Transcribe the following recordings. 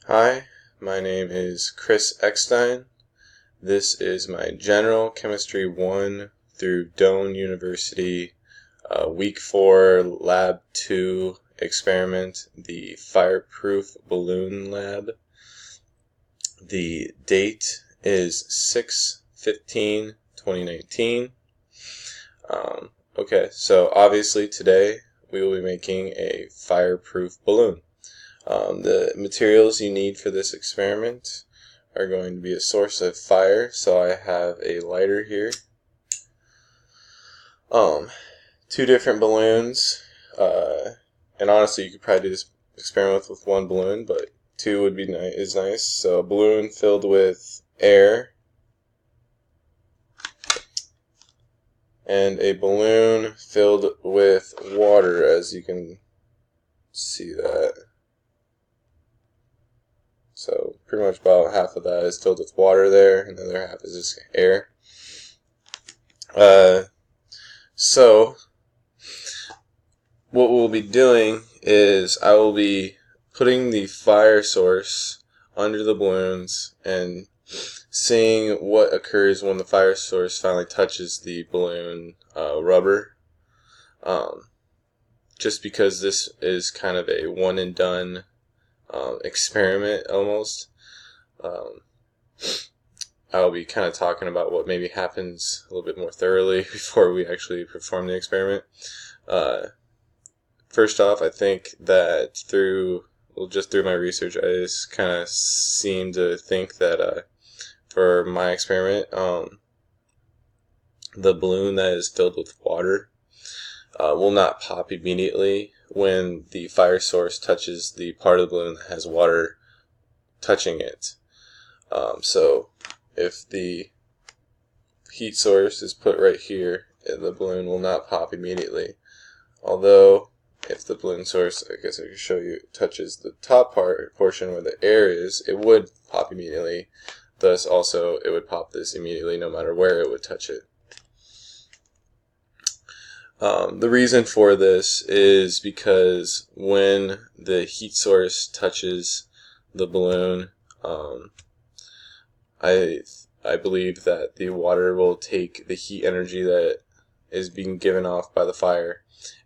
Hi, my name is Chris Eckstein. This is my General Chemistry 1 through Doane University Week 4 Lab 2 experiment, the Fireproof Balloon Lab. The date is 6/15/2019. Okay, so obviously today we will be making a fireproof balloon. The materials you need for this experiment are going to be a source of fire, so I have a lighter here, two different balloons, and honestly you could probably do this experiment with one balloon, but two would be nice. So a balloon filled with air and a balloon filled with water, as you can see that. So pretty much about half of that is filled with water there, and the other half is just air. So what we'll be doing is I will be putting the fire source under the balloons and seeing what occurs when the fire source finally touches the balloon rubber. Just because this is kind of a one and done experiment almost. I'll be kind of talking about what maybe happens a little bit more thoroughly before we actually perform the experiment. First off, I think that just through my research, I just kind of seem to think that for my experiment, the balloon that is filled with water will not pop immediately when the fire source touches the part of the balloon that has water touching it. So if the heat source is put right here, the balloon will not pop immediately. Although if the balloon source, I guess I can show you, touches the top portion where the air is, it would pop immediately. Thus also it would pop this immediately no matter where it would touch it. The reason for this is because when the heat source touches the balloon, I believe that the water will take the heat energy that is being given off by the fire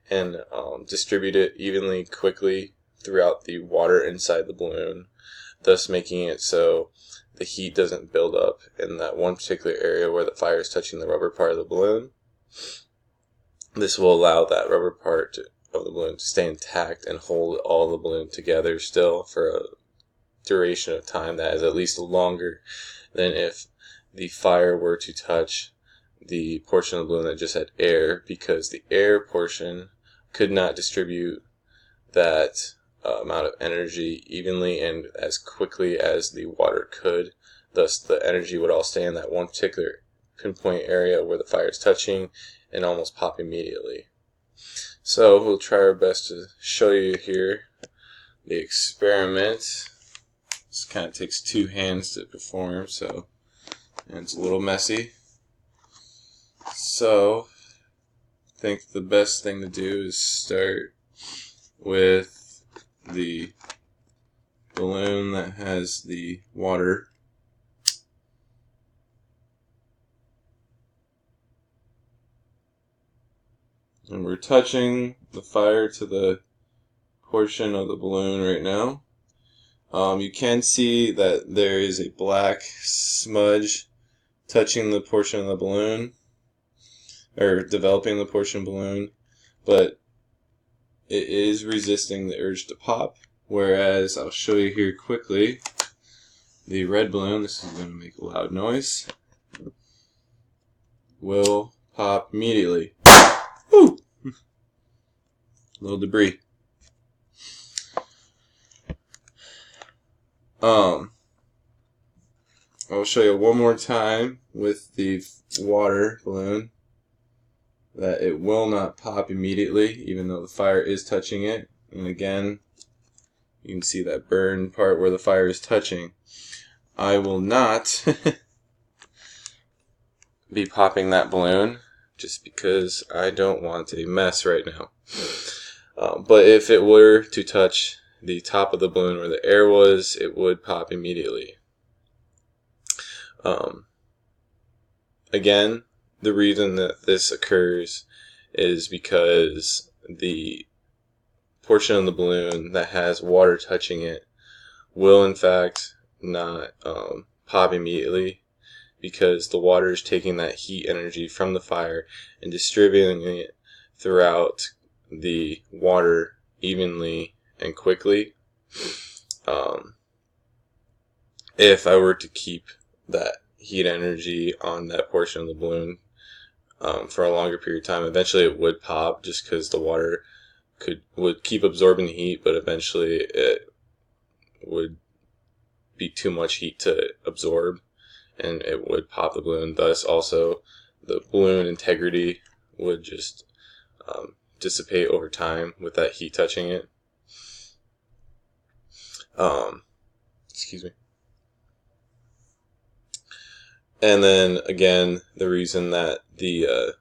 and distribute it evenly, quickly throughout the water inside the balloon, thus making it so the heat doesn't build up in that one particular area where the fire is touching the rubber part of the balloon. This will allow that rubber part of the balloon to stay intact and hold all the balloon together still for a duration of time that is at least longer than if the fire were to touch the portion of the balloon that just had air, because the air portion could not distribute that amount of energy evenly and as quickly as the water could. Thus the energy would all stay in that one particular pinpoint area where the fire is touching and almost pop immediately. So we'll try our best to show you here the experiment. This kind of takes two hands to perform, so it's a little messy. So I think the best thing to do is start with the balloon that has the water. And we're touching the fire to the portion of the balloon right now. You can see that there is a black smudge touching the portion of the balloon, or developing the portion of the balloon, but it is resisting the urge to pop, whereas I'll show you here quickly the red balloon, this is going to make a loud noise, will pop immediately. Woo! Little debris. I'll show you one more time with the water balloon that it will not pop immediately even though the fire is touching it. And again, you can see that burn part where the fire is touching. I will not be popping that balloon just because I don't want a mess right now. But if it were to touch the top of the balloon where the air was, it would pop immediately. Again, the reason that this occurs is because the portion of the balloon that has water touching it will in fact not pop immediately, because the water is taking that heat energy from the fire and distributing it throughout the water evenly and quickly. If I were to keep that heat energy on that portion of the balloon for a longer period of time, eventually it would pop, just because the water would keep absorbing the heat, but eventually it would be too much heat to absorb, and it would pop the balloon. Thus, also, the balloon integrity would just dissipate over time with that heat touching it. Excuse me. And then again, the reason that the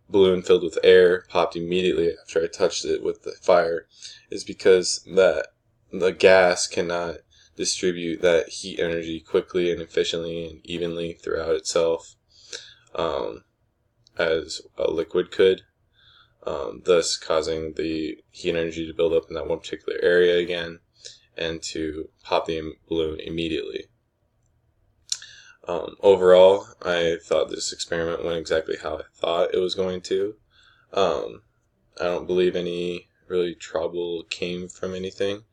balloon filled with air popped immediately after I touched it with the fire is because that the gas cannot distribute that heat energy quickly and efficiently and evenly throughout itself as a liquid could, thus causing the heat energy to build up in that one particular area again and to pop the balloon immediately. Overall, I thought this experiment went exactly how I thought it was going to. I don't believe any really trouble came from anything.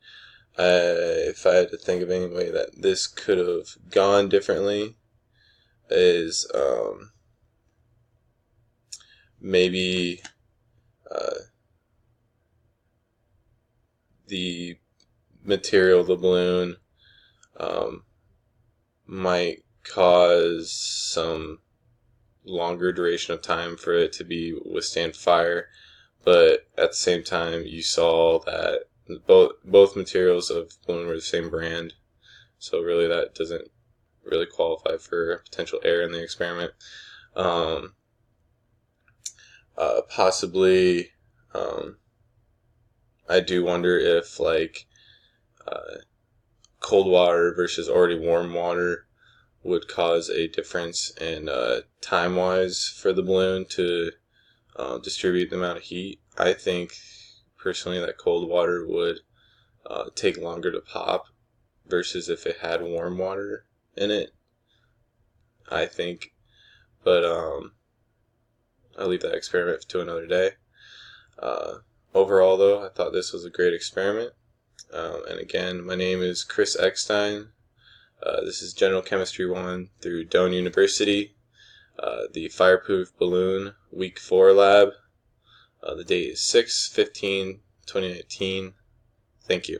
If I had to think of any way that this could have gone differently, is maybe the material of the balloon might cause some longer duration of time for it to withstand fire, but at the same time you saw that both materials of balloon were the same brand, so really that doesn't really qualify for potential error in the experiment. Possibly I do wonder if cold water versus already warm water would cause a difference in time-wise for the balloon to distribute the amount of heat. I think personally that cold water would take longer to pop versus if it had warm water in it, I think. But I'll leave that experiment to another day. Overall, though, I thought this was a great experiment. And again, my name is Chris Eckstein. This is General Chemistry 1 through Doane University. The Fireproof Balloon Week 4 lab. The date is 6/15/2019. Thank you.